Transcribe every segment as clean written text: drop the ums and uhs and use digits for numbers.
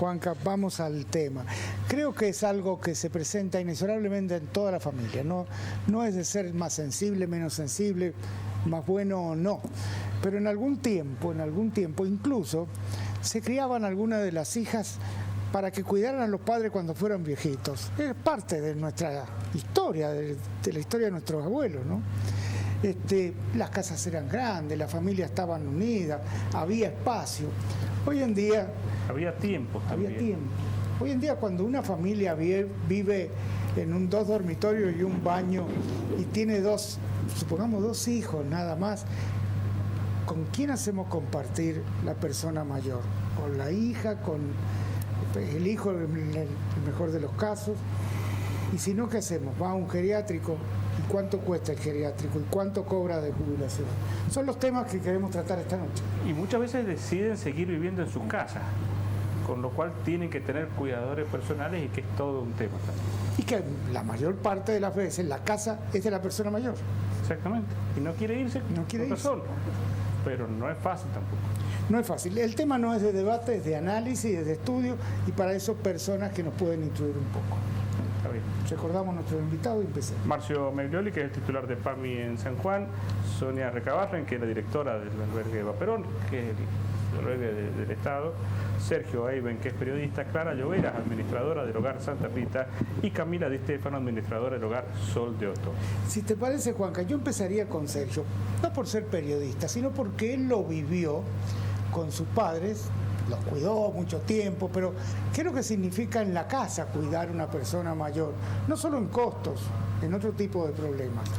Juanca, vamos al tema. Creo que es algo que se presenta inexorablemente en toda la familia. No es de ser más sensible, menos sensible, más bueno o no. Pero en algún tiempo, incluso se criaban algunas de las hijas para que cuidaran a los padres cuando fueran viejitos. Es parte de nuestra historia, de la historia de nuestros abuelos, ¿no? Las casas eran grandes, las familias estaban unidas, había espacio. Hoy en día... Había tiempo también. Había tiempo. Hoy en día cuando una familia vive en dos dormitorios y un baño y tiene supongamos dos hijos nada más, ¿con quién hacemos compartir la persona mayor? ¿Con la hija? ¿Con el hijo en el mejor de los casos? Y si no, ¿qué hacemos? ¿Va a un geriátrico? ¿Y cuánto cuesta el geriátrico? ¿Y cuánto cobra de jubilación? Son los temas que queremos tratar esta noche. Y muchas veces deciden seguir viviendo en su casa, con lo cual tienen que tener cuidadores personales y que es todo un tema también. Y que la mayor parte de las veces la casa es de la persona mayor. Exactamente. Y no quiere irse, solo. Pero no es fácil tampoco. No es fácil. El tema no es de debate, es de análisis, es de estudio, y para eso personas que nos pueden instruir un poco. Está bien. Recordamos a nuestro invitado y empecemos. Marcio Meglioli, que es el titular de PAMI en San Juan, Sonia Recabarren, que es la directora del albergue Vaperón, que es el albergue del Estado, Sergio Eiben, que es periodista, Clara Lloveras, administradora del Hogar Santa Rita, y Camila Di Stefano, administradora del Hogar Sol de Otto. Si te parece, Juanca, yo empezaría con Sergio, no por ser periodista, sino porque él lo vivió con sus padres, los cuidó mucho tiempo, pero ¿qué es lo que significa en la casa cuidar a una persona mayor? No solo en costos, en otro tipo de problemas.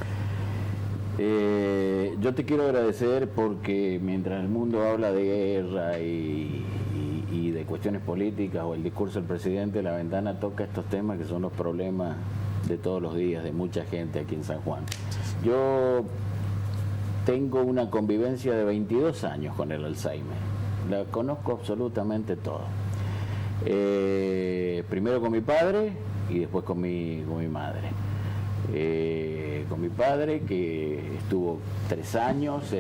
Yo te quiero agradecer porque mientras el mundo habla de guerra y de cuestiones políticas o el discurso del presidente, La Ventana toca estos temas que son los problemas de todos los días, de mucha gente aquí en San Juan. Yo tengo una convivencia de 22 años con el Alzheimer. La conozco absolutamente todo. Primero con mi padre y después con mi madre. Con mi padre, que estuvo 3 años,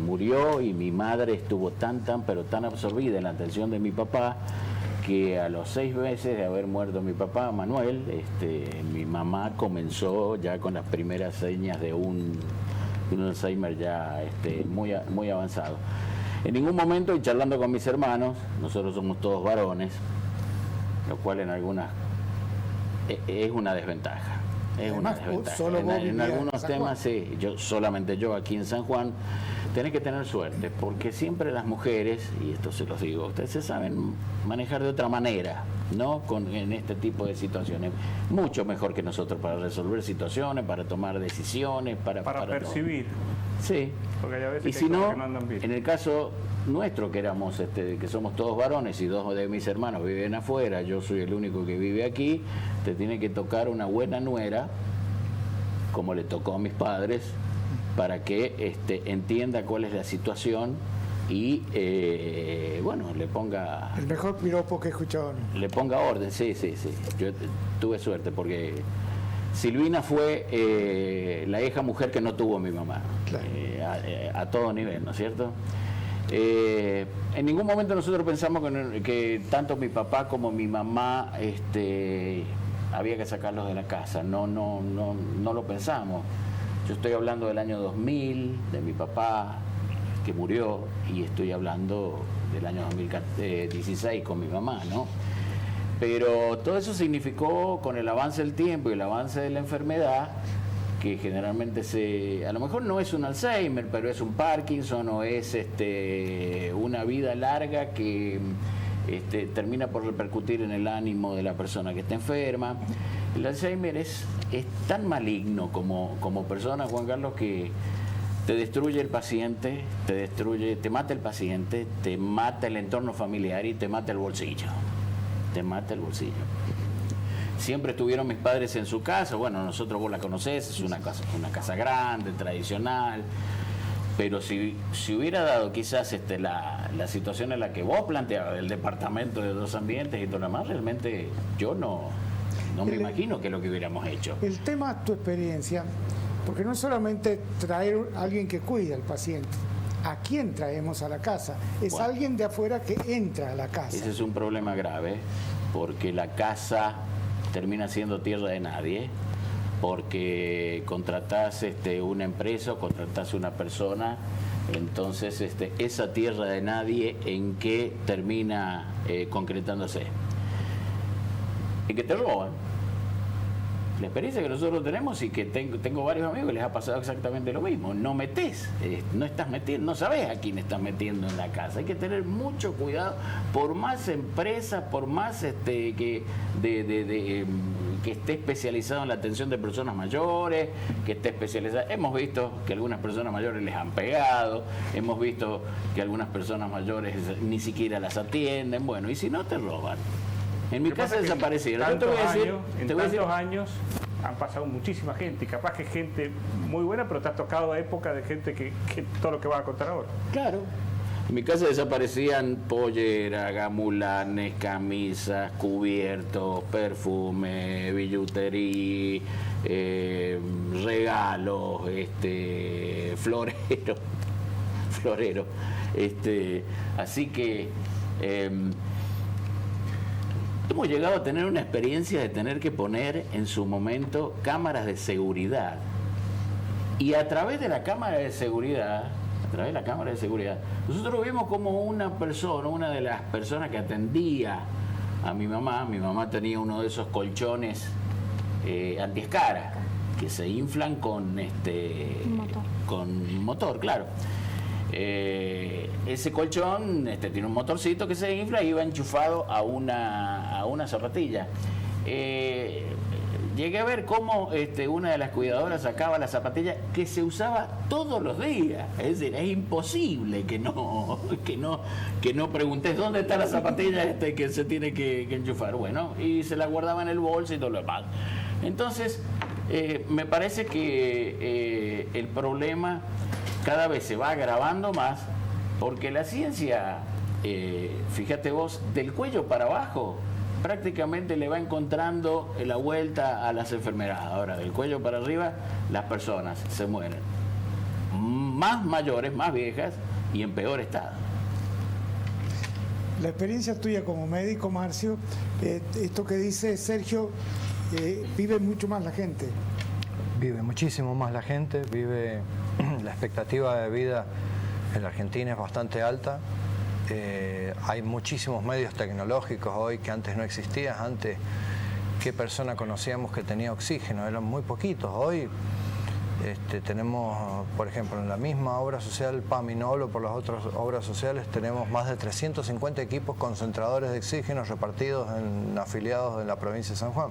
murió, y mi madre estuvo tan absorbida en la atención de mi papá que a los 6 meses de haber muerto mi papá, Manuel, mi mamá comenzó ya con las primeras señas de un Alzheimer ya muy avanzado. En ningún momento, y charlando con mis hermanos, nosotros somos todos varones, lo cual en algunas es una desventaja. En algunos temas, sí, solamente yo aquí en San Juan, tenés que tener suerte, porque siempre las mujeres, y esto se los digo, ustedes se saben manejar de otra manera, ¿no? En este tipo de situaciones, mucho mejor que nosotros para resolver situaciones, para tomar decisiones, para percibir. Todo. Sí. Porque hay a veces y si no, andan bien. en el caso nuestro, que éramos, que somos todos varones y 2 de mis hermanos viven afuera, yo soy el único que vive aquí, te tiene que tocar una buena nuera, como le tocó a mis padres, para que entienda cuál es la situación y le ponga... El mejor piropo que he escuchado. Le ponga orden, sí. Yo tuve suerte porque Silvina fue la hija mujer que no tuvo mi mamá, claro. A todo nivel, ¿no es cierto? En ningún momento nosotros pensamos que tanto mi papá como mi mamá había que sacarlos de la casa, no lo pensamos. Yo estoy hablando del año 2000, de mi papá que murió, y estoy hablando del año 2016 con mi mamá, ¿no? Pero todo eso significó, con el avance del tiempo y el avance de la enfermedad, que generalmente a lo mejor no es un Alzheimer, pero es un Parkinson, o es una vida larga que termina por repercutir en el ánimo de la persona que está enferma. El Alzheimer es tan maligno como persona, Juan Carlos, que te destruye el paciente, te mata el paciente, te mata el entorno familiar y te mata el bolsillo. Siempre estuvieron mis padres en su casa, bueno, nosotros, vos la conocés, es una casa grande, tradicional, pero si hubiera dado quizás la situación en la que vos planteabas, del departamento de 2 ambientes y todo lo demás, realmente yo no me imagino qué es lo que hubiéramos hecho. El tema es tu experiencia, porque no es solamente traer a alguien que cuida al paciente, ¿a quién traemos a la casa? Es Bueno, alguien de afuera que entra a la casa. ese es un problema grave, porque la casa termina siendo tierra de nadie, porque contratás una empresa o contratás una persona, entonces esa tierra de nadie, ¿en qué termina concretándose? En que te roban. La experiencia que nosotros tenemos y que tengo varios amigos que les ha pasado exactamente lo mismo. No metés, no estás metiendo, no sabés a quién estás metiendo en la casa. Hay que tener mucho cuidado, por más empresa, por más que esté especializado en la atención de personas mayores, que esté especializado. Hemos visto que algunas personas mayores les han pegado, hemos visto que algunas personas mayores ni siquiera las atienden. Bueno, y si no, te roban. En mi casa desaparecieron. En tantos años han pasado muchísima gente, y capaz que gente muy buena, pero te has tocado época de gente que todo lo que vas a contar ahora. Claro. En mi casa desaparecían polleras, gamulanes, camisas, cubiertos, perfume, billutería, regalos, florero. Así que hemos llegado a tener una experiencia de tener que poner en su momento cámaras de seguridad. Y a través de la cámara de seguridad, nosotros vimos como una de las personas que atendía a mi mamá tenía uno de esos colchones antiescara, que se inflan con motor, claro. Ese colchón tiene un motorcito que se infla y iba enchufado a una zapatilla. Llegué a ver cómo una de las cuidadoras sacaba la zapatilla que se usaba todos los días. Es decir, es imposible que no preguntes dónde está la zapatilla que se tiene que enchufar. Bueno, y se la guardaba en el bolso y todo lo demás. Entonces, me parece que el problema cada vez se va agravando más, porque la ciencia, fíjate vos, del cuello para abajo, prácticamente le va encontrando la vuelta a las enfermedades. Ahora, del cuello para arriba, las personas se mueren. Más mayores, más viejas y en peor estado. La experiencia tuya como médico, Marcio, esto que dice Sergio, vive mucho más la gente. Vive muchísimo más la gente, la expectativa de vida en la Argentina es bastante alta. Hay muchísimos medios tecnológicos hoy que antes no existían. Antes, ¿qué persona conocíamos que tenía oxígeno? Eran muy poquitos. Hoy tenemos, por ejemplo, en la misma obra social PAMI, no hablo por las otras obras sociales, tenemos más de 350 equipos concentradores de oxígeno repartidos en afiliados de la provincia de San Juan.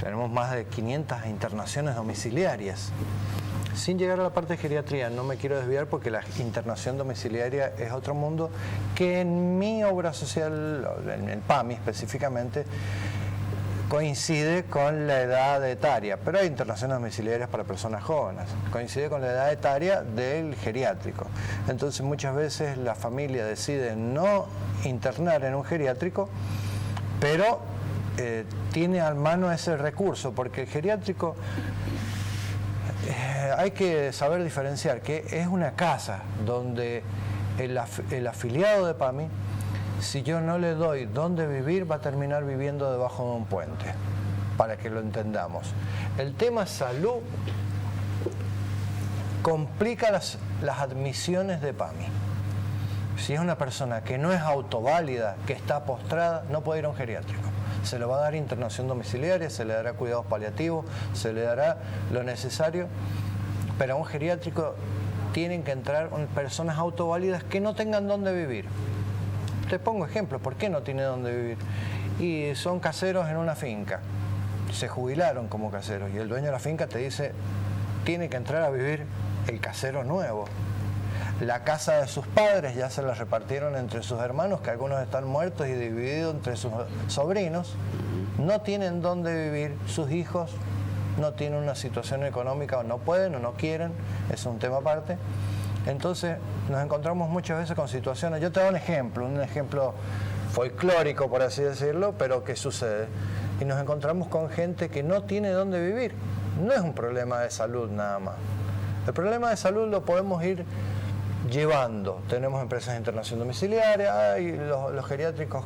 Tenemos más de 500 internaciones domiciliarias. Sin llegar a la parte de geriatría, no me quiero desviar porque la internación domiciliaria es otro mundo que en mi obra social, en el PAMI específicamente, coincide con la edad etaria, pero hay internaciones domiciliarias para personas jóvenes, coincide con la edad etaria del geriátrico. Entonces muchas veces la familia decide no internar en un geriátrico, pero tiene a mano ese recurso, porque el geriátrico hay que saber diferenciar que es una casa donde el afiliado de PAMI, si yo no le doy dónde vivir, va a terminar viviendo debajo de un puente, para que lo entendamos. El tema salud complica las admisiones de PAMI. Si es una persona que no es autoválida, que está postrada, no puede ir a un geriátrico. Se le va a dar internación domiciliaria, se le dará cuidados paliativos, se le dará lo necesario, pero a un geriátrico tienen que entrar personas autoválidas que no tengan dónde vivir. Te pongo ejemplos, ¿por qué no tiene dónde vivir? Y son caseros en una finca, se jubilaron como caseros y el dueño de la finca te dice, tiene que entrar a vivir el casero nuevo. La casa de sus padres ya se la repartieron entre sus hermanos, que algunos están muertos y divididos entre sus sobrinos. No tienen dónde vivir, sus hijos no tienen una situación económica, o no pueden o no quieren, es un tema aparte. Entonces nos encontramos muchas veces con situaciones, yo te doy un ejemplo folclórico por así decirlo, pero que sucede. Y nos encontramos con gente que no tiene dónde vivir. No es un problema de salud nada más. El problema de salud lo podemos ir llevando, tenemos empresas de internación domiciliaria, y los geriátricos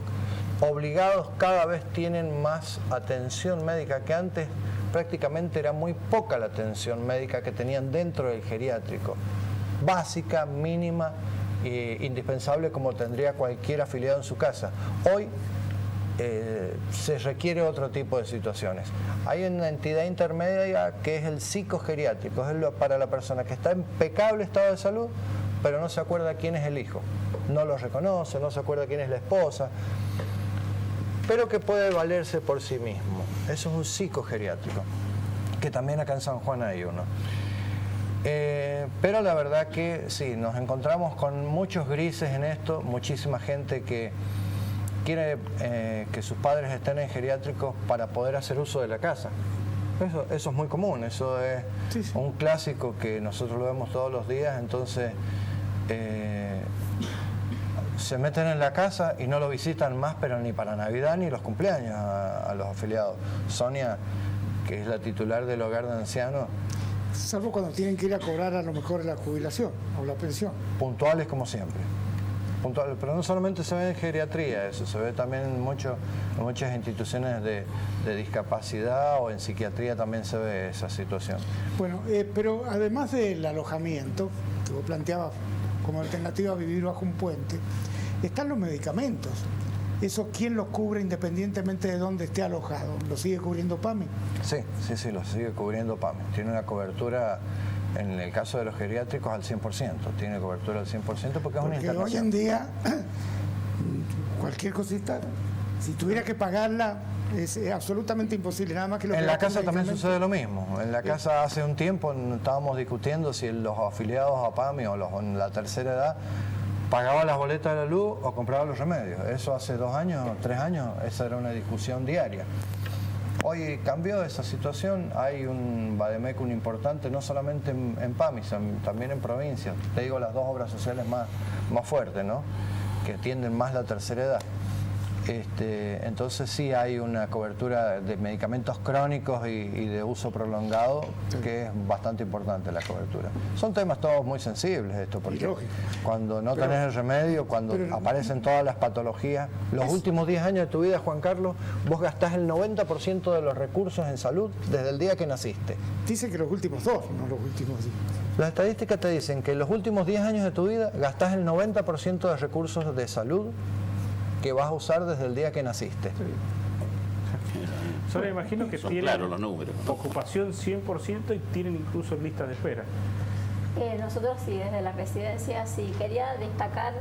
obligados cada vez tienen más atención médica, que antes prácticamente era muy poca la atención médica que tenían dentro del geriátrico, básica, mínima e indispensable como tendría cualquier afiliado en su casa. Hoy se requiere otro tipo de situaciones. Hay una entidad intermedia que es el psicogeriátrico, es para la persona que está en impecable estado de salud, pero no se acuerda quién es el hijo, no lo reconoce, no se acuerda quién es la esposa, pero que puede valerse por sí mismo. Eso es un psicogeriátrico, que también acá en San Juan hay uno. Pero la verdad que sí, nos encontramos con muchos grises en esto, muchísima gente que quiere que sus padres estén en geriátricos para poder hacer uso de la casa. Eso es muy común, eso es un clásico que nosotros lo vemos todos los días, entonces se meten en la casa y no lo visitan más, pero ni para Navidad ni los cumpleaños a los afiliados. Sonia, que es la titular del hogar de ancianos. Salvo cuando tienen que ir a cobrar a lo mejor la jubilación o la pensión. Puntuales como siempre. Puntuales, pero no solamente se ve en geriatría eso, se ve también en muchas instituciones de discapacidad, o en psiquiatría también se ve esa situación. Bueno, pero además del alojamiento, que vos planteabas como alternativa a vivir bajo un puente, están los medicamentos. ¿Eso quién los cubre independientemente de dónde esté alojado? ¿Lo sigue cubriendo PAMI? Sí, lo sigue cubriendo PAMI. Tiene una cobertura, en el caso de los geriátricos, al 100%. Tiene cobertura al 100% porque es una internación. Hoy en día, cualquier cosita, si tuviera que pagarla, es absolutamente imposible. Nada más que lo en la casa también sucede lo mismo. En la casa hace un tiempo estábamos discutiendo si los afiliados a PAMI o los en la tercera edad pagaban las boletas de la luz o compraban los remedios. Eso hace 2 años, 3 años, esa era una discusión diaria. Hoy cambió esa situación, hay un vademecum importante, no solamente en PAMI, también en provincias. Te digo, las 2 obras sociales más fuertes, ¿no?, que atienden más la tercera edad. Entonces sí hay una cobertura de medicamentos crónicos y de uso prolongado, que es bastante importante la cobertura. Son temas todos muy sensibles esto, porque cuando no tenés el remedio, cuando aparecen todas las patologías, los últimos 10 años de tu vida, Juan Carlos, vos gastás el 90% de los recursos en salud desde el día que naciste. Dicen que los últimos 2, no los últimos 10. Las estadísticas te dicen que en los últimos 10 años de tu vida gastás el 90% de recursos de salud que vas a usar desde el día que naciste. Solo imagino que tienen claros los números. Ocupación 100% y tienen incluso listas de espera. Nosotros sí, desde la residencia sí. Quería destacar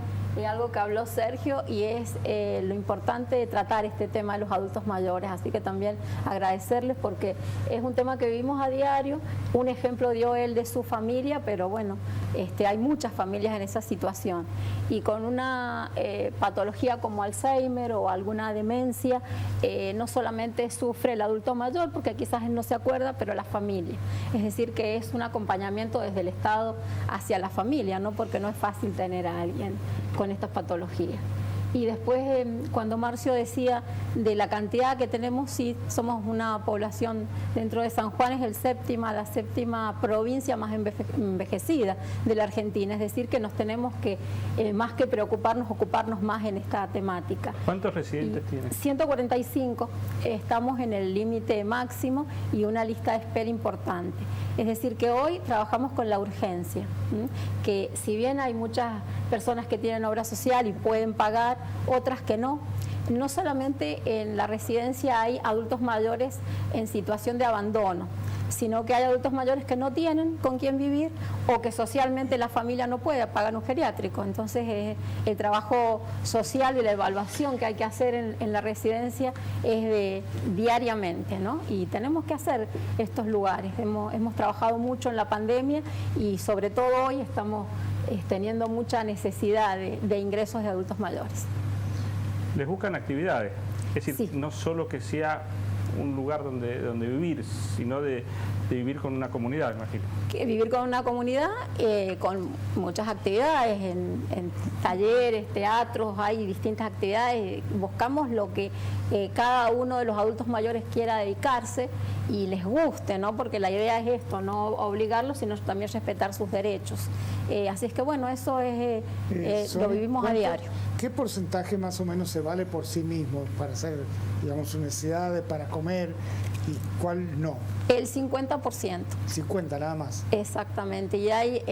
algo que habló Sergio, y es lo importante de tratar este tema de los adultos mayores, así que también agradecerles porque es un tema que vivimos a diario. Un ejemplo dio él de su familia, pero bueno, hay muchas familias en esa situación, y con una patología como Alzheimer o alguna demencia, no solamente sufre el adulto mayor, porque quizás él no se acuerda, pero la familia. Es decir, que es un acompañamiento desde el Estado hacia la familia, ¿no?, porque no es fácil tener a alguien con estas patologías. Y después, cuando Marcio decía de la cantidad que tenemos, sí, somos una población dentro de San Juan, es la séptima provincia más envejecida de la Argentina, es decir, que nos tenemos que, más que preocuparnos, ocuparnos más en esta temática. ¿Cuántos residentes tienen? 145, estamos en el límite máximo y una lista de espera importante. Es decir, que hoy trabajamos con la urgencia, que si bien hay muchas personas que tienen obra social y pueden pagar, otras que no. No solamente en la residencia hay adultos mayores en situación de abandono, sino que hay adultos mayores que no tienen con quién vivir, o que socialmente la familia no puede pagar un geriátrico. Entonces el trabajo social y la evaluación que hay que hacer en la residencia es diariamente, ¿no? Y tenemos que hacer estos lugares. Hemos trabajado mucho en la pandemia y sobre todo hoy estamos teniendo mucha necesidad de ingresos de adultos mayores. Les buscan actividades, es decir, Sí. no solo que sea un lugar donde vivir, sino de vivir con una comunidad, imagino. Que vivir con una comunidad, con muchas actividades, en talleres, teatros, hay distintas actividades. Buscamos lo que cada uno de los adultos mayores quiera dedicarse y les guste, ¿no? Porque la idea es esto, no obligarlos, sino también respetar sus derechos. Así es que bueno, eso es lo vivimos a diario. ¿Qué porcentaje más o menos se vale por sí mismo para hacer, digamos, sus necesidades, para comer, y cuál no? El 50%. 50 nada más. Exactamente, y hay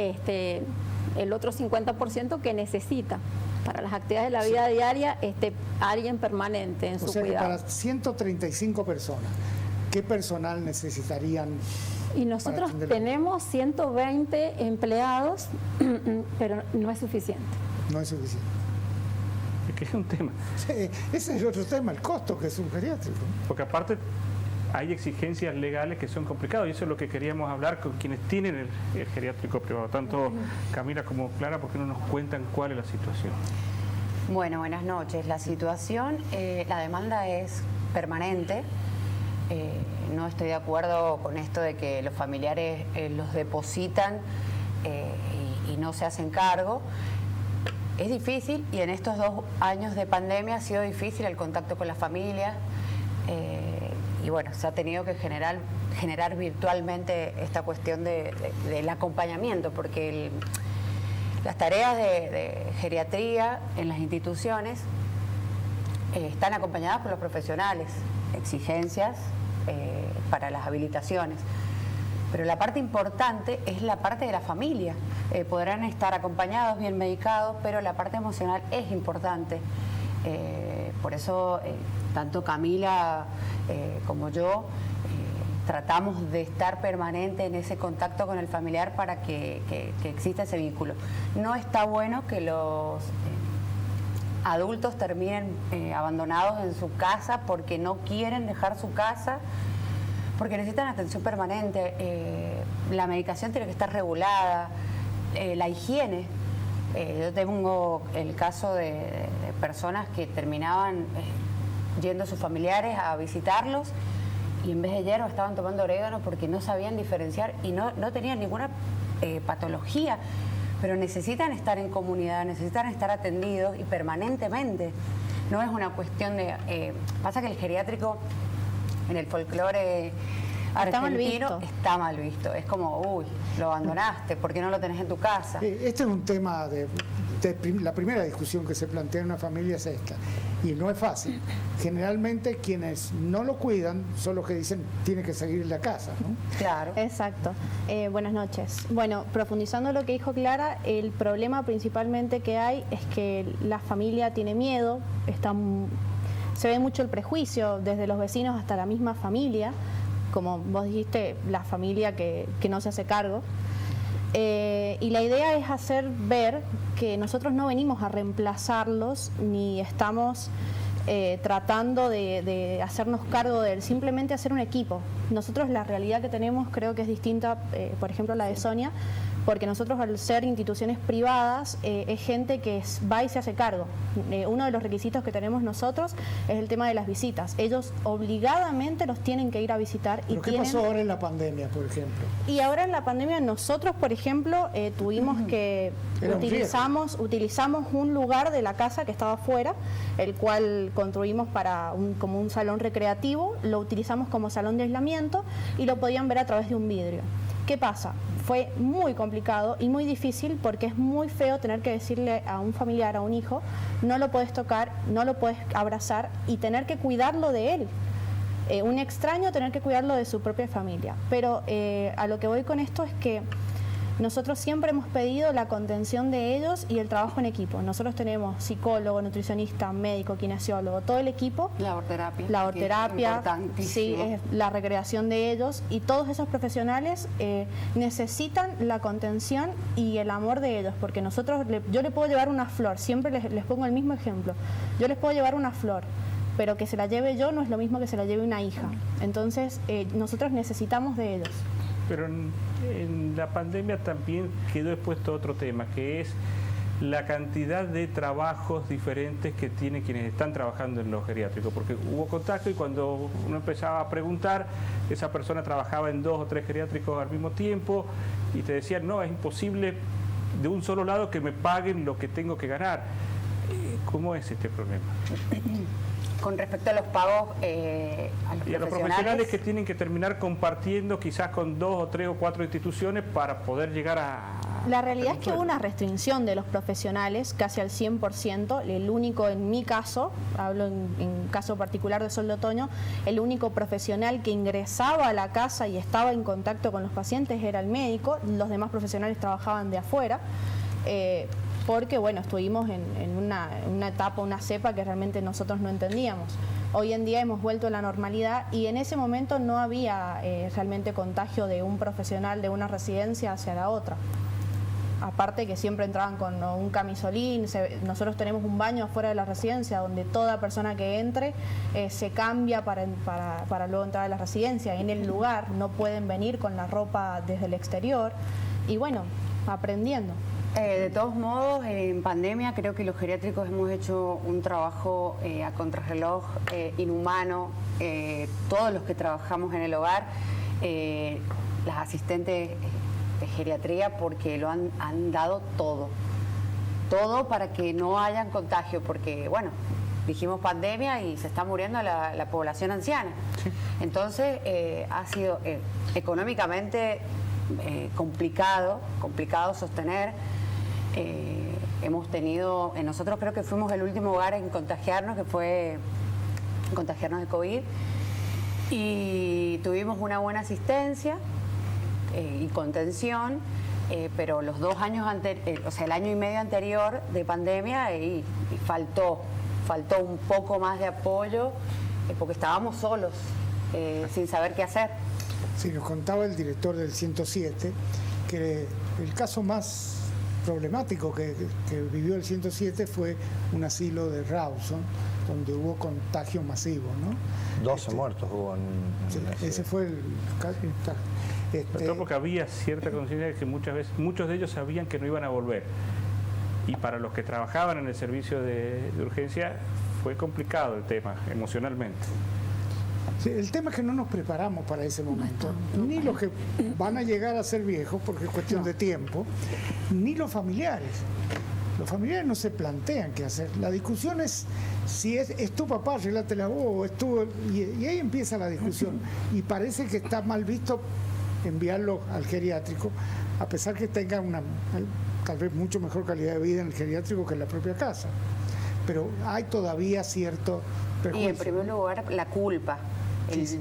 el otro 50% que necesita para las actividades de la vida diaria alguien permanente en su O sea que cuidado. para 135 personas, ¿qué personal necesitarían? Y nosotros tenemos 120 empleados, pero no es suficiente. No es suficiente. Es que es un tema. Sí, ese es el otro tema, el costo que es un geriátrico. Porque aparte hay exigencias legales que son complicadas y eso es lo que queríamos hablar con quienes tienen el geriátrico privado. Tanto Camila como Clara, ¿por qué no nos cuentan cuál es la situación? Bueno, buenas noches. La situación, la demanda es permanente. No estoy de acuerdo con esto de que los familiares los depositan y no se hacen cargo. Es difícil y en estos 2 años de pandemia ha sido difícil el contacto con la familia y bueno, se ha tenido que generar virtualmente esta cuestión del acompañamiento, porque las tareas de geriatría en las instituciones están acompañadas por los profesionales, exigencias para las habilitaciones. Pero la parte importante es la parte de la familia. Podrán estar acompañados, bien medicados, pero la parte emocional es importante. Por eso, tanto Camila como yo tratamos de estar permanente en ese contacto con el familiar para que exista ese vínculo. No está bueno que los adultos terminen abandonados en su casa porque no quieren dejar su casa, porque necesitan atención permanente, la medicación tiene que estar regulada, la higiene. Yo tengo el caso de personas que terminaban yendo a sus familiares a visitarlos y en vez de hierba estaban tomando orégano porque no sabían diferenciar y no tenían ninguna patología, pero necesitan estar en comunidad, necesitan estar atendidos y permanentemente. No es una cuestión de... pasa que el geriátrico en el folclore argentino está mal visto. Es como, uy, lo abandonaste, ¿por qué no lo tenés en tu casa? Este es un tema la primera discusión que se plantea en una familia es esta, y no es fácil. Generalmente quienes no lo cuidan son los que dicen tiene que seguir en la casa, ¿no? Claro. Exacto. Buenas noches. Bueno, profundizando lo que dijo Clara, el problema principalmente que hay es que la familia tiene miedo, se ve mucho el prejuicio desde los vecinos hasta la misma familia, como vos dijiste, la familia que no se hace cargo. Y la idea es hacer ver que nosotros no venimos a reemplazarlos ni estamos tratando de hacernos cargo de él, simplemente hacer un equipo. Nosotros la realidad que tenemos creo que es distinta, por ejemplo, a la de Sonia, porque nosotros al ser instituciones privadas es gente que va y se hace cargo. Uno de los requisitos que tenemos nosotros es el tema de las visitas. Ellos obligadamente los tienen que ir a visitar. ¿Pero qué pasó ahora en la pandemia, por ejemplo? Y ahora en la pandemia nosotros, por ejemplo, tuvimos que... Utilizamos un lugar de la casa que estaba afuera, el cual construimos para como un salón recreativo, lo utilizamos como salón de aislamiento y lo podían ver a través de un vidrio. ¿Qué pasa? Fue muy complicado y muy difícil porque es muy feo tener que decirle a un familiar, a un hijo, no lo puedes tocar, no lo puedes abrazar y tener que cuidarlo de él. Un extraño tener que cuidarlo de su propia familia. Pero a lo que voy con esto es que nosotros siempre hemos pedido la contención de ellos y el trabajo en equipo. Nosotros tenemos psicólogo, nutricionista, médico, kinesiólogo, todo el equipo. Laborterapia, sí, es la recreación de ellos y todos esos profesionales necesitan la contención y el amor de ellos, porque yo le puedo llevar una flor, siempre les pongo el mismo ejemplo. Yo les puedo llevar una flor, pero que se la lleve yo no es lo mismo que se la lleve una hija. Entonces, nosotros necesitamos de ellos. Pero en la pandemia también quedó expuesto otro tema, que es la cantidad de trabajos diferentes que tienen quienes están trabajando en los geriátricos, porque hubo contacto y cuando uno empezaba a preguntar, esa persona trabajaba en 2 o 3 geriátricos al mismo tiempo y te decían, no, es imposible de un solo lado que me paguen lo que tengo que ganar. ¿Cómo es este problema? Con respecto a los pagos y a los profesionales que tienen que terminar compartiendo quizás con 2 o 3 o 4 instituciones para poder llegar a... La realidad es que hubo una restricción de los profesionales casi al 100%, el único en mi caso, hablo en caso particular de Sol de Otoño, el único profesional que ingresaba a la casa y estaba en contacto con los pacientes era el médico, los demás profesionales trabajaban de afuera. Porque bueno, estuvimos en una etapa, una cepa que realmente nosotros no entendíamos. Hoy en día hemos vuelto a la normalidad y en ese momento no había realmente contagio de un profesional de una residencia hacia la otra. Aparte que siempre entraban con un camisolín, nosotros tenemos un baño afuera de la residencia donde toda persona que entre se cambia para luego entrar a la residencia. En el lugar no pueden venir con la ropa desde el exterior y bueno, aprendiendo. De todos modos, en pandemia creo que los geriátricos hemos hecho un trabajo a contrarreloj inhumano. Todos los que trabajamos en el hogar, las asistentes de geriatría, porque lo han dado todo para que no hayan contagio, porque bueno, dijimos pandemia y se está muriendo la población anciana. Sí. Entonces ha sido económicamente complicado sostener. Hemos tenido, nosotros creo que fuimos el último hogar en contagiarnos, que fue contagiarnos de COVID, y tuvimos una buena asistencia y contención, pero los 2 años anteriores, o sea, el año y medio anterior de pandemia, y faltó un poco más de apoyo, porque estábamos solos, sin saber qué hacer. Sí, nos contaba el director del 107 que el caso más problemático que vivió el 107 fue un asilo de Rawson, donde hubo contagio masivo, ¿no? 12 muertos hubo en sí, ese fue el caso. Pero porque había cierta conciencia de que muchos de ellos sabían que no iban a volver. Y para los que trabajaban en el servicio de urgencia fue complicado el tema emocionalmente. Sí, el tema es que no nos preparamos para ese momento, ni los que van a llegar a ser viejos, porque es cuestión de tiempo, ni los familiares. Los familiares no se plantean qué hacer. La discusión es si es tu papá, arreglátela vos, o es tu... Y ahí empieza la discusión. Y parece que está mal visto enviarlo al geriátrico, a pesar que tenga una tal vez mucho mejor calidad de vida en el geriátrico que en la propia casa. Pero hay todavía cierto prejuicio. Y en primer lugar, la culpa.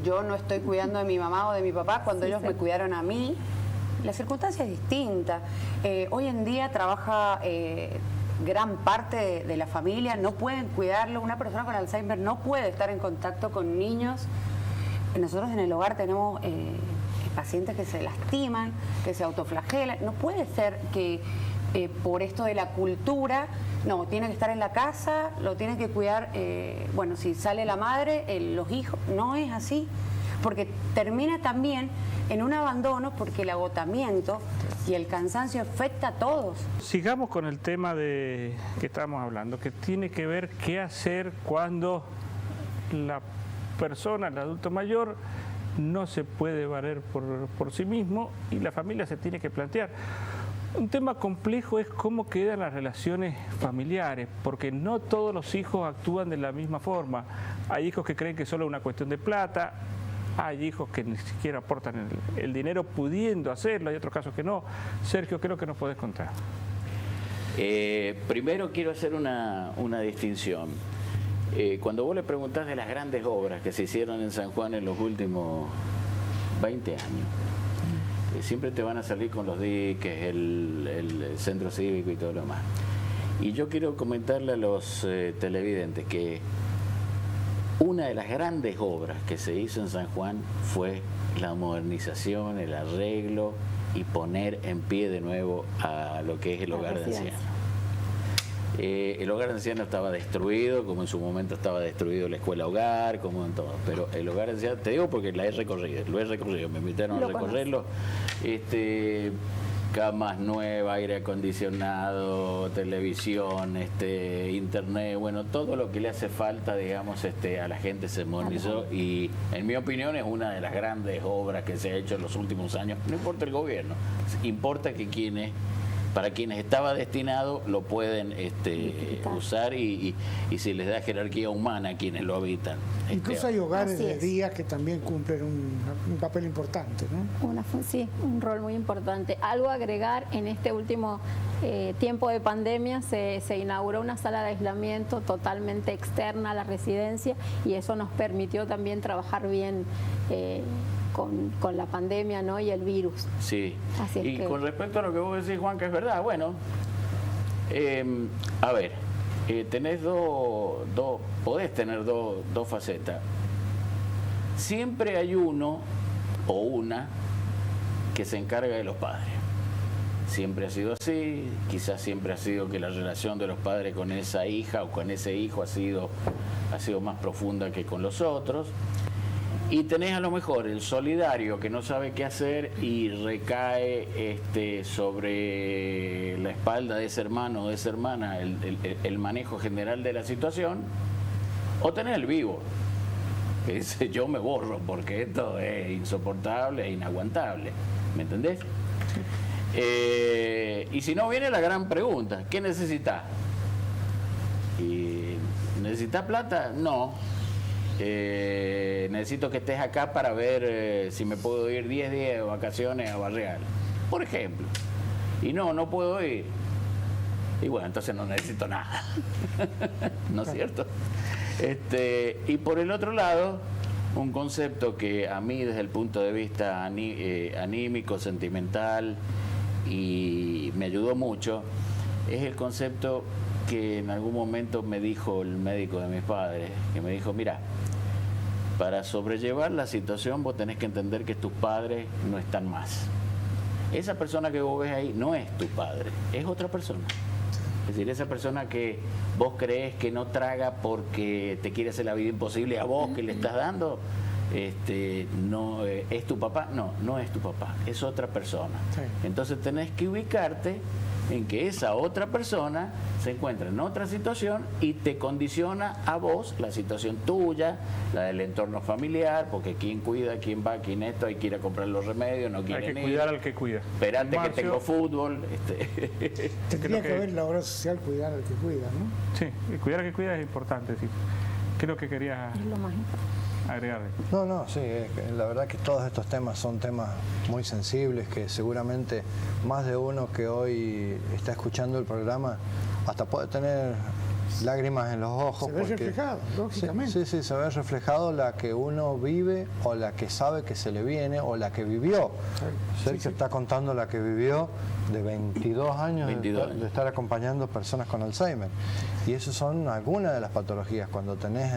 Yo no estoy cuidando de mi mamá o de mi papá cuando ellos me cuidaron a mí. La circunstancia es distinta. Hoy en día trabaja gran parte de la familia, no pueden cuidarlo. Una persona con Alzheimer no puede estar en contacto con niños. Nosotros en el hogar tenemos pacientes que se lastiman, que se autoflagelan. No puede ser que por esto de la cultura, no, tiene que estar en la casa, lo tiene que cuidar, bueno, si sale la madre, los hijos. No es así, porque termina también en un abandono, porque el agotamiento y el cansancio afecta a todos. Sigamos con el tema que estábamos hablando, que tiene que ver qué hacer cuando la persona, el adulto mayor, no se puede valer por sí mismo y la familia se tiene que plantear. Un tema complejo es cómo quedan las relaciones familiares, porque no todos los hijos actúan de la misma forma. Hay hijos que creen que solo es una cuestión de plata, hay hijos que ni siquiera aportan el dinero pudiendo hacerlo, hay otros casos que no. Sergio, ¿qué es lo que nos podés contar? Primero quiero hacer una distinción. Cuando vos le preguntás de las grandes obras que se hicieron en San Juan en los últimos 20 años, siempre te van a salir con los diques, el centro cívico y todo lo demás. Y yo quiero comentarle a los televidentes que una de las grandes obras que se hizo en San Juan fue la modernización, el arreglo y poner en pie de nuevo a lo que es el hogar de ancianos. El hogar de ancianos estaba destruido, como en su momento estaba destruido la escuela hogar, como en todo. Pero el hogar de ancianos, te digo porque lo he recorrido, me invitaron a recorrerlo. camas nuevas, aire acondicionado, televisión, internet, bueno, todo lo que le hace falta, digamos, a la gente se modernizó y en mi opinión es una de las grandes obras que se ha hecho en los últimos años. No importa el gobierno, importa que para quienes estaba destinado lo pueden usar y se les da jerarquía humana a quienes lo habitan. Incluso hay hogares de día que también cumplen un papel importante, ¿no? Sí, un rol muy importante. Algo a agregar, en este último tiempo de pandemia se inauguró una sala de aislamiento totalmente externa a la residencia y eso nos permitió también trabajar bien con la pandemia, ¿no? Y el virus. Sí. Así y con respecto a lo que vos decís, Juan, que es verdad, bueno, a ver, podés tener dos facetas. Siempre hay uno o una que se encarga de los padres. Siempre ha sido así, quizás siempre ha sido que la relación de los padres con esa hija o con ese hijo ha sido más profunda que con los otros. Y tenés a lo mejor el solidario que no sabe qué hacer y recae sobre la espalda de ese hermano o de esa hermana el manejo general de la situación. O tenés el vivo, que dice yo me borro porque esto es insoportable e inaguantable. ¿Me entendés? Y si no, viene la gran pregunta, ¿qué necesitas? ¿Necesitas plata? No. Necesito que estés acá para ver si me puedo ir 10 días de vacaciones a Barreal, por ejemplo. Y no puedo ir. Y bueno, entonces no necesito nada. ¿No es cierto? Y por el otro lado, un concepto que a mí desde el punto de vista anímico, sentimental, y me ayudó mucho, es el concepto que en algún momento me dijo el médico de mis padres, que me dijo, mira, para sobrellevar la situación vos tenés que entender que tus padres no están más. Esa persona que vos ves ahí no es tu padre, es otra persona. Es decir, esa persona que vos crees que no traga porque te quiere hacer la vida imposible a vos que le estás dando, no es tu papá, no es tu papá, es otra persona. Sí. Entonces tenés que ubicarte en que esa otra persona se encuentra en otra situación y te condiciona a vos la situación tuya, la del entorno familiar, porque quién cuida, quién va, quién esto, hay que ir a comprar los remedios, no quieren ir. Hay que cuidar al que cuida. Esperate que tengo fútbol. Tendría que ver la obra social cuidar al que cuida, ¿no? Sí, cuidar al que cuida es importante, sí. Creo que querías agregar. No, sí, la verdad que todos estos temas son temas muy sensibles que seguramente más de uno que hoy está escuchando el programa hasta puede tener lágrimas en los ojos. Se ve reflejado, lógicamente. Sí, se ve reflejado la que uno vive o la que sabe que se le viene o la que vivió. Sergio está contando la que vivió de 22 años, de estar acompañando personas con Alzheimer. Y esas son algunas de las patologías cuando tenés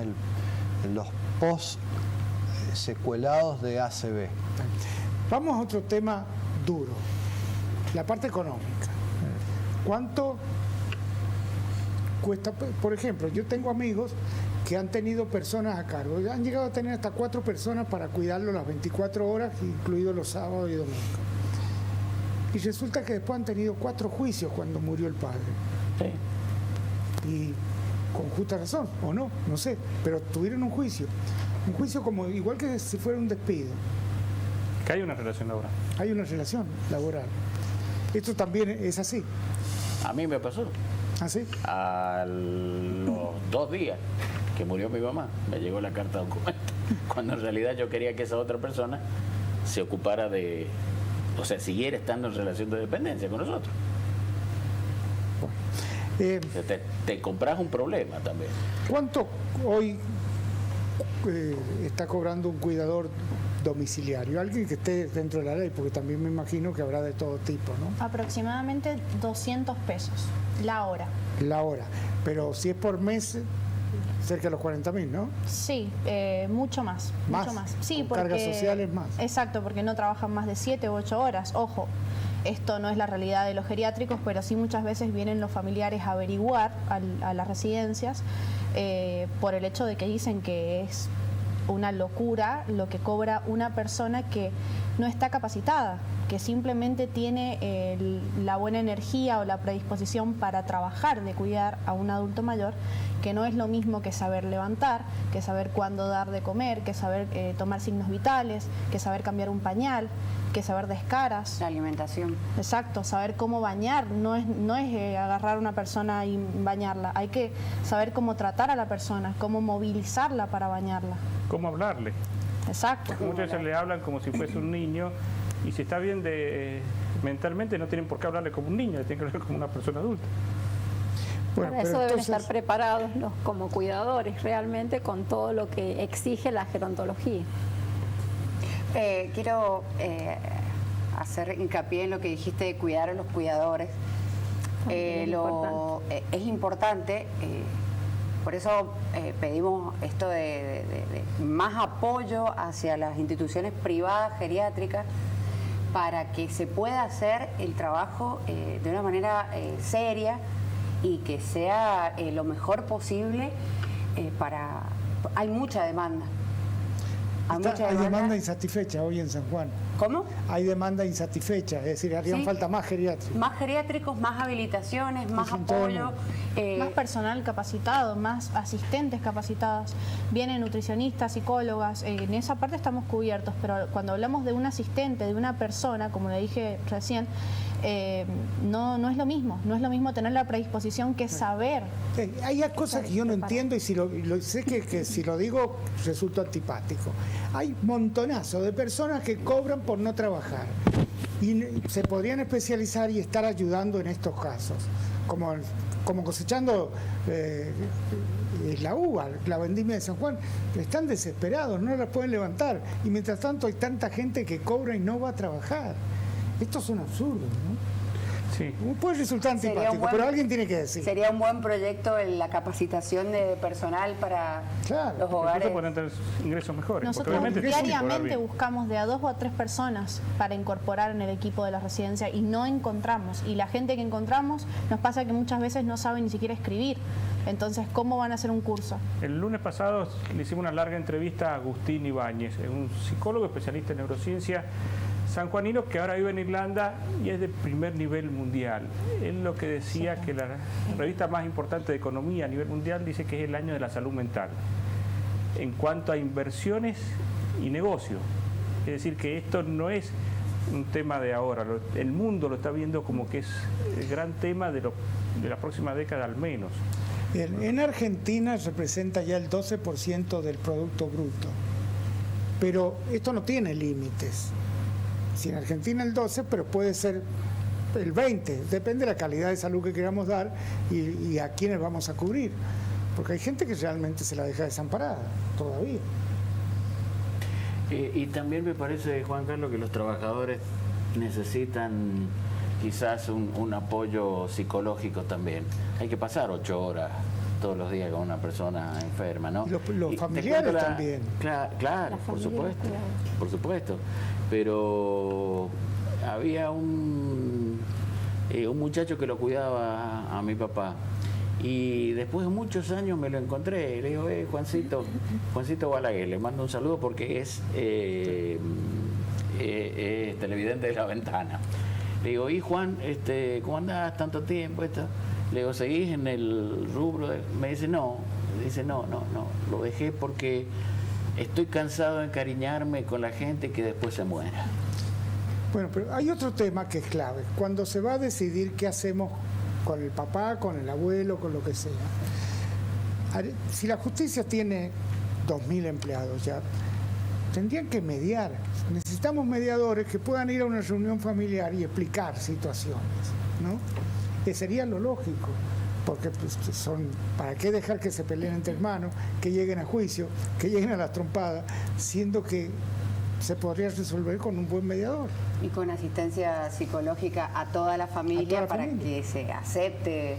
los post-secuelados de ACV. Vamos a otro tema duro, la parte económica. ¿Cuánto cuesta? Por ejemplo, yo tengo amigos que han tenido personas a cargo, han llegado a tener hasta 4 personas para cuidarlo las 24 horas, incluidos los sábados y domingos. Y resulta que después han tenido 4 juicios cuando murió el padre. Sí. Y con justa razón, o no sé, pero tuvieron un juicio como igual que si fuera un despido. Que hay una relación laboral. Hay una relación laboral. Esto también es así. A mí me pasó. ¿Ah, sí? A los 2 días que murió mi mamá, me llegó la carta de documento, cuando en realidad yo quería que esa otra persona se ocupara siguiera estando en relación de dependencia con nosotros. Te compras un problema también. ¿Cuánto hoy está cobrando un cuidador domiciliario? Alguien que esté dentro de la ley, porque también me imagino que habrá de todo tipo, ¿no? Aproximadamente 200 pesos la hora. La hora. Pero si es por mes, cerca de los 40.000, ¿no? Sí, mucho más. Mucho más. Sí, con cargas sociales más. Exacto, porque no trabajan más de 7 u 8 horas. Ojo, esto no es la realidad de los geriátricos, pero sí muchas veces vienen los familiares a averiguar a las residencias por el hecho de que dicen que es una locura lo que cobra una persona que no está capacitada, que simplemente tiene la buena energía o la predisposición para trabajar de cuidar a un adulto mayor, que no es lo mismo que saber levantar, que saber cuándo dar de comer, que saber tomar signos vitales, que saber cambiar un pañal, que saber de escaras. La alimentación. Exacto, saber cómo bañar, no es agarrar a una persona y bañarla, hay que saber cómo tratar a la persona, cómo movilizarla para bañarla. ¿Cómo hablarle? Exacto. Muchas veces le hablan como si fuese un niño y si está bien mentalmente no tienen por qué hablarle como un niño, le tienen que hablar como una persona adulta. Bueno, Para eso pero deben entonces, estar preparados como cuidadores realmente con todo lo que exige la gerontología. Quiero hacer hincapié en lo que dijiste de cuidar a los cuidadores. Es importante, por eso pedimos esto de más apoyo hacia las instituciones privadas geriátricas para que se pueda hacer el trabajo de una manera seria y que sea lo mejor posible Hay mucha demanda. Hay demanda insatisfecha hoy en San Juan. ¿Cómo? Hay demanda insatisfecha, es decir, harían falta más geriátricos. Más geriátricos, más habilitaciones, más apoyo. Más personal capacitado, más asistentes capacitados. Vienen nutricionistas, psicólogas, en esa parte estamos cubiertos, pero cuando hablamos de un asistente, de una persona, como le dije recién, no es lo mismo tener la predisposición que saber. Hay cosas que yo no entiendo y sé que si lo digo resulta antipático. Hay montonazo de personas que cobran por no trabajar y se podrían especializar y estar ayudando en estos casos, como cosechando la uva, la vendimia de San Juan. Están desesperados, no la pueden levantar y mientras tanto hay tanta gente que cobra y no va a trabajar. Esto es un absurdo, ¿no? Sí. Puede resultar antipático, pero alguien tiene que decir. Sería un buen proyecto en la capacitación de personal para los hogares. Pueden tener ingresos mejores. Nosotros diariamente buscamos de a 2 o a 3 personas para incorporar en el equipo de la residencia y no encontramos. Y la gente que encontramos nos pasa que muchas veces no sabe ni siquiera escribir. Entonces, ¿cómo van a hacer un curso? El lunes pasado le hicimos una larga entrevista a Agustín Ibáñez, un psicólogo especialista en neurociencia sanjuanino que ahora vive en Irlanda y es de primer nivel mundial. Él lo que decía que la revista más importante de economía a nivel mundial dice que es el año de la salud mental en cuanto a inversiones y negocio. Es decir, que esto no es un tema de ahora, el mundo lo está viendo como que es el gran tema de la próxima década al menos. Bien, en Argentina representa ya el 12% del Producto Bruto, pero esto no tiene límites. Si en Argentina el 12, pero puede ser el 20, depende de la calidad de salud que queramos dar y a quiénes vamos a cubrir, porque hay gente que realmente se la deja desamparada todavía. Y también me parece, Juan Carlos, que los trabajadores necesitan quizás un apoyo psicológico también. Hay que pasar 8 horas todos los días con una persona enferma, ¿no? Los familiares también. Claro, por supuesto. Pero había un muchacho que lo cuidaba a mi papá y después de muchos años me lo encontré y le digo, Juancito Balaguer, le mando un saludo porque es televidente de La Ventana. Le digo, y Juan, ¿cómo andás tanto tiempo? Le digo, ¿seguís en el rubro? Me dice, no, lo dejé porque estoy cansado de encariñarme con la gente que después se muera. Bueno, pero hay otro tema que es clave. Cuando se va a decidir qué hacemos con el papá, con el abuelo, con lo que sea. Si la justicia tiene 2.000 empleados ya, tendrían que mediar. Necesitamos mediadores que puedan ir a una reunión familiar y explicar situaciones, ¿no? Que sería lo lógico. Porque pues, ¿para qué dejar que se peleen entre hermanos, que lleguen a juicio, que lleguen a las trompadas, siendo que se podría resolver con un buen mediador? Y con asistencia psicológica a toda la familia para que se acepte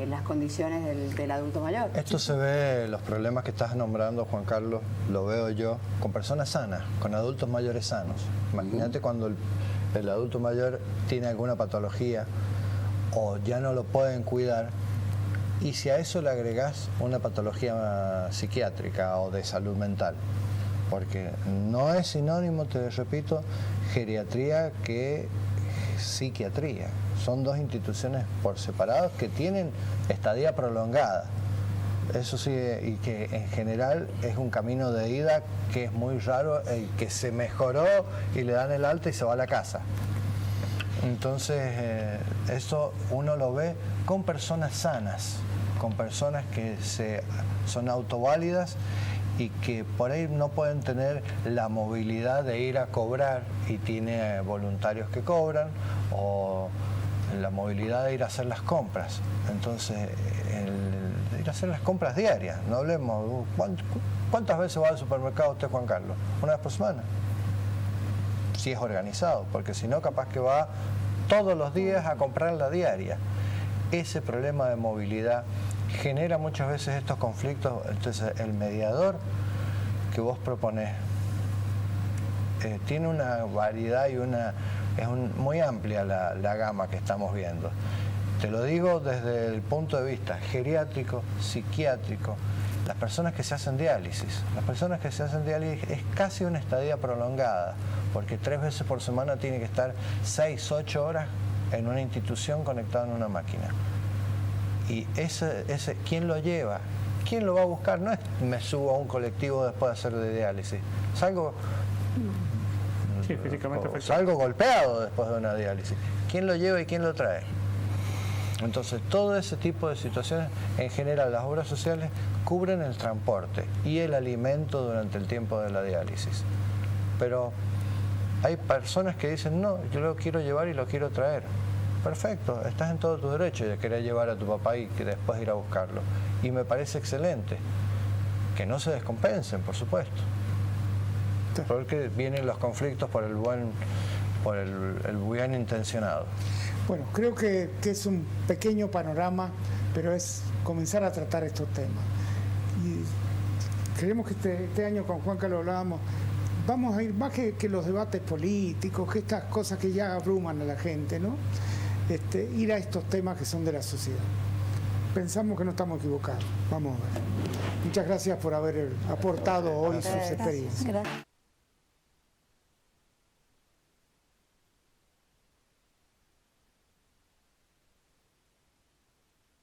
las condiciones del adulto mayor. Esto se ve, los problemas que estás nombrando, Juan Carlos, lo veo yo con personas sanas, con adultos mayores sanos. Imagínate cuando el adulto mayor tiene alguna patología o ya no lo pueden cuidar, y si a eso le agregás una patología psiquiátrica o de salud mental, porque no es sinónimo, te repito, geriatría que psiquiatría. Son dos instituciones por separado que tienen estadía prolongada. Eso sí, y que en general es un camino de ida que es muy raro, el que se mejoró y le dan el alta y se va a la casa. Entonces, eso uno lo ve con personas sanas, con personas que son autoválidas y que por ahí no pueden tener la movilidad de ir a cobrar y tiene voluntarios que cobran, o la movilidad de ir a hacer las compras. Entonces, ir a hacer las compras diarias, no hablemos, ¿cuántas veces va al supermercado usted, Juan Carlos? ¿Una vez por semana? Si es organizado, porque si no, capaz que va todos los días a comprar la diaria. Ese problema de movilidad genera muchas veces estos conflictos. Entonces, el mediador que vos proponés tiene una variedad y muy amplia la gama que estamos viendo. Te lo digo desde el punto de vista geriátrico, psiquiátrico. Las personas que se hacen diálisis, es casi una estadía prolongada, porque 3 veces por semana tiene que estar 6, 8 horas en una institución conectado en una máquina. Y ¿quién lo lleva? ¿Quién lo va a buscar? No es me subo a un colectivo después de hacer de diálisis. Salgo golpeado después de una diálisis. ¿Quién lo lleva y quién lo trae? Entonces, todo ese tipo de situaciones, en general, las obras sociales cubren el transporte y el alimento durante el tiempo de la diálisis. Pero hay personas que dicen, no, yo lo quiero llevar y lo quiero traer. Perfecto, estás en todo tu derecho de querer llevar a tu papá y que después ir a buscarlo. Y me parece excelente. Que no se descompensen, por supuesto. Porque vienen los conflictos por el bien intencionado. Bueno, creo que es un pequeño panorama, pero es comenzar a tratar estos temas. Y creemos que este año con Juanca lo hablábamos, vamos a ir más que los debates políticos, que estas cosas que ya abruman a la gente, ¿no? Ir a estos temas que son de la sociedad. Pensamos que no estamos equivocados. Vamos a ver. Muchas gracias por haber aportado hoy sus experiencias. Gracias.